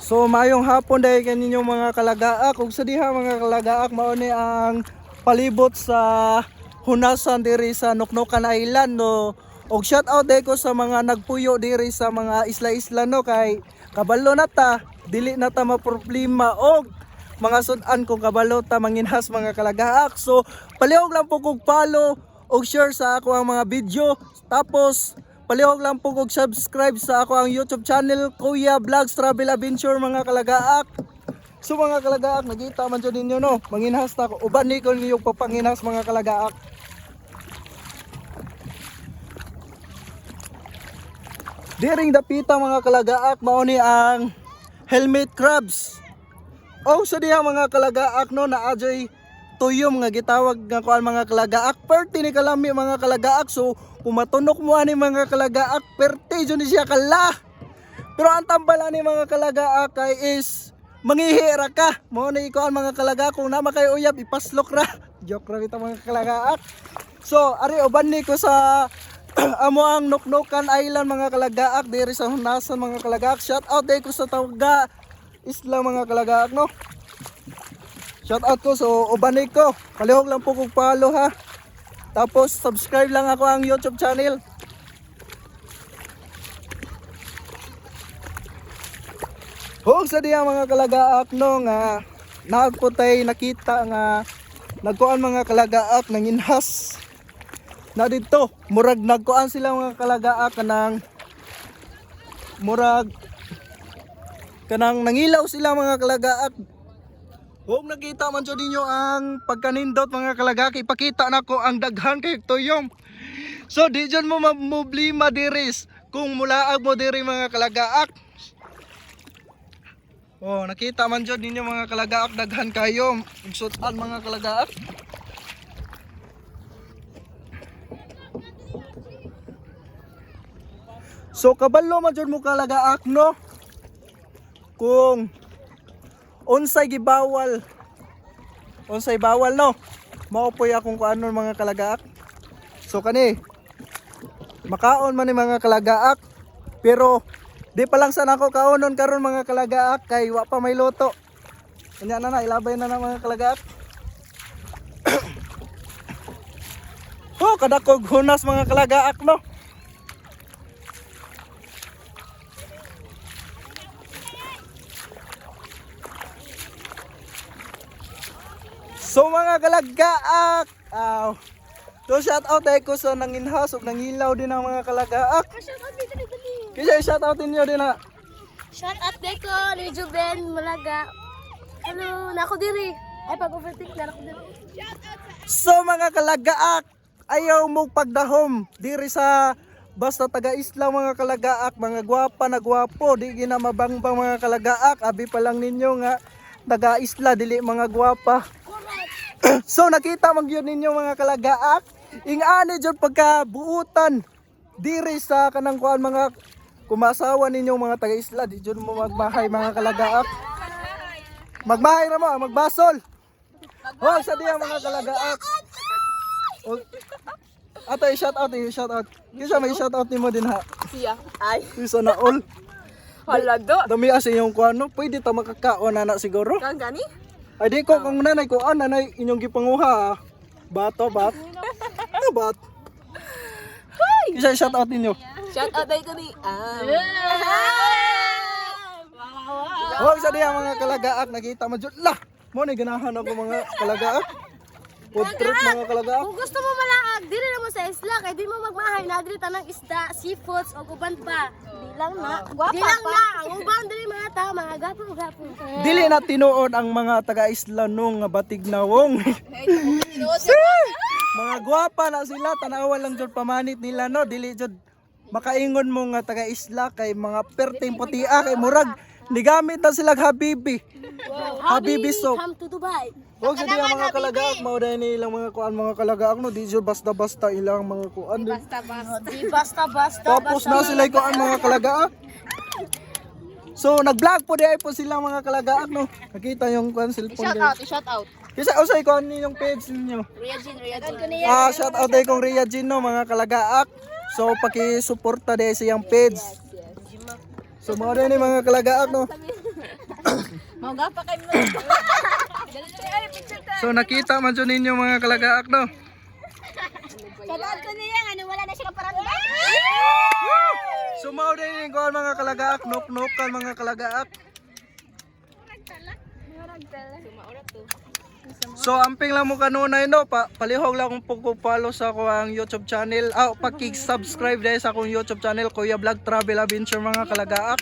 So mayong hapon dahil kaninyo mga kalagaak. Ug sa diha mga kalagaak mao ni ang palibot sa hunasan diri sa Nuknukan Island no. Og shout out dai ko sa mga nagpuyo diri sa mga isla-isla no kay kabalo na ta dili na ta maproblema og mga sudan kung kabalo ta manginhas mga kalagaak. So palihog lang po kog follow og share sa ako ang mga video. Tapos palihog lang po kog subscribe sa ako ang YouTube channel Kuya Vlogs Travel Adventure mga kalagaak. So mga kalagaak, nakita man dyan ninyo no, manginhas ta ko. Uban ni ko niyo papanginhas mga kalagaak. Diring dapita mga kalagaak, mao ni ang helmet crabs. O sa diha mga kalagaak no, naadjay tuyom nga gitawag nga kuan mga kalagaak. Perti ni kalami mga kalagaak. So kung matunok mo ani mga kalagaak, perti jud ni siya kala. Pero ang tambalan ni mga kalagaak kay is mangihira ka. Mao ni kuan mga kalagaak, kung nama kay uyab ipaslok ra. Joke ra kita mga kalagaak. So ari uban ni ko sa amo ang Nuknukan Island mga kalagaak diri sa hunasan mga kalagaak. Shout out day ko sa Tawga Isla mga kalagaak no. Shout out ko so uban ni ko. Palihog lang po kog follow ha. Tapos subscribe lang ako ang YouTube channel. Hug sa diya mga kalagaak no nga nagputay nakita nga nagkuan mga kalagaak nanginhas na dito. Murag nagkuan sila mga kalagaak kanang nangilaw sila mga kalagaak. Huwag nakita man dyan ninyo ang pagkanindot mga kalagaak. Ipakita na ko ang daghan kay tuyom. So di dyan mo mablima diris kung mulaag mo diri mga kalagaak. Oh, nakita man dyan ninyo mga kalagaak, daghan kayo. Igsutan mga kalagaak. So kabalo man dyan mo kalagaak no. Kung unsay gibawal, unsay bawal no, maupoy akong kuanon mga kalagaak. So kani makaon man ni mga kalagaak, pero di pa lang sana ako kaonon karon mga kalagaak kay wa pa may luto. Kanya na ilabay na mga kalagaak. Oh, kadakog hunas mga kalagaak no. So mga kalagaak, so shout out ay ko sa nanginhas ug nangilaw din ang mga kalagaak. Kaya shout out niyo din na. Shout out day ko ni Juben Malaga. Ano, nako diri. Ay pag-overtake na ako diri. So mga kalagaak, ayaw mo pagdahom diri sa basta taga-isla mga kalagaak, mga gwapa na gwapo, di gina mabangbang mga kalagaak, abi pa lang ninyo nga taga-isla dili mga gwapa. So nakita man gyud ninyo mga kalagaak, ing-ani jud pagkabuutan diri sa kanang kuan mga kumasawa ninyo mga taga-isla, di jud mo magbahay mga kalagaak. Magbahay ra mo, magbasol. Hoy sa diya mga kalagaak. Ato i-shout out, i-shout out. Kisa may shout out nimo din ha. Siya. Ay. Isa na all. Hala do. Dami as yung kuan no, pwede ta makakaon na siguro. Kan gani? Ay di ko kung nanay ko nanay inyong gipanguha. Bato bat. Ano bat? Hoy. Isa shout out ninyo. Shout out day ko ni. Hoy sa diya mga kalagaak, nakita mo jud lah. Mo ni ganahan ako mga kalagaak. Food trip mga kalagaak. Kung gusto mo malaag, dili na mo sa isla kay di mo magmahay na diri tanang isda, seafoods o uban pa. Di lang na. Di lang na. Ang uban diri mga ta, mga gapo. Dili na tinuod ang mga taga-isla nung nga batig nawong. Mga gwapa na sila, tanawa lang jud pamanit nila no, dili jud makaingon mo nga taga-isla kay mga perting putia kay murag nigamit na sila habibi. Habibi soap. Come to Dubai. Huwag sa diya mga kalagaak, mauday nilang mga kuan mga kalagaak no, di jud basta-basta ilang mga kuan din. Di basta. Tapos na sila kuan mga kalagaak. So nag-vlog po di ay po sila mga kalagaak no. Nakita yung kuan cellphone guys. I-shout out. Kasi usay kuan ni yung page ninyo. Riyajin. Shout out day kong Riyajin no mga kalagaak. So paki-suporta day sa iyang page. So mga din mga kalagaak no. Mau gapa kay mo. Ay, picture ta. So nakita man dyan ninyo mga kalagaak no. Kadaan ko niya ano wala na siya paranda. So mao din ko mga kalagaak, nok-nokan mga kalagaak. So amping lang mo kanunay no, palihog lang kung pag-follow sa akong YouTube channel. Pag-subscribe dahil sa akong YouTube channel, Kuya Vlog Travel Adventure mga kalagaak.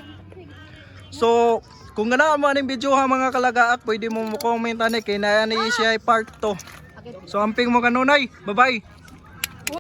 So kung ganahan mo aning video ha mga kalagaak, pwede mo comment ani kay na ni siya part 2. So amping mo kanunay. Bye-bye.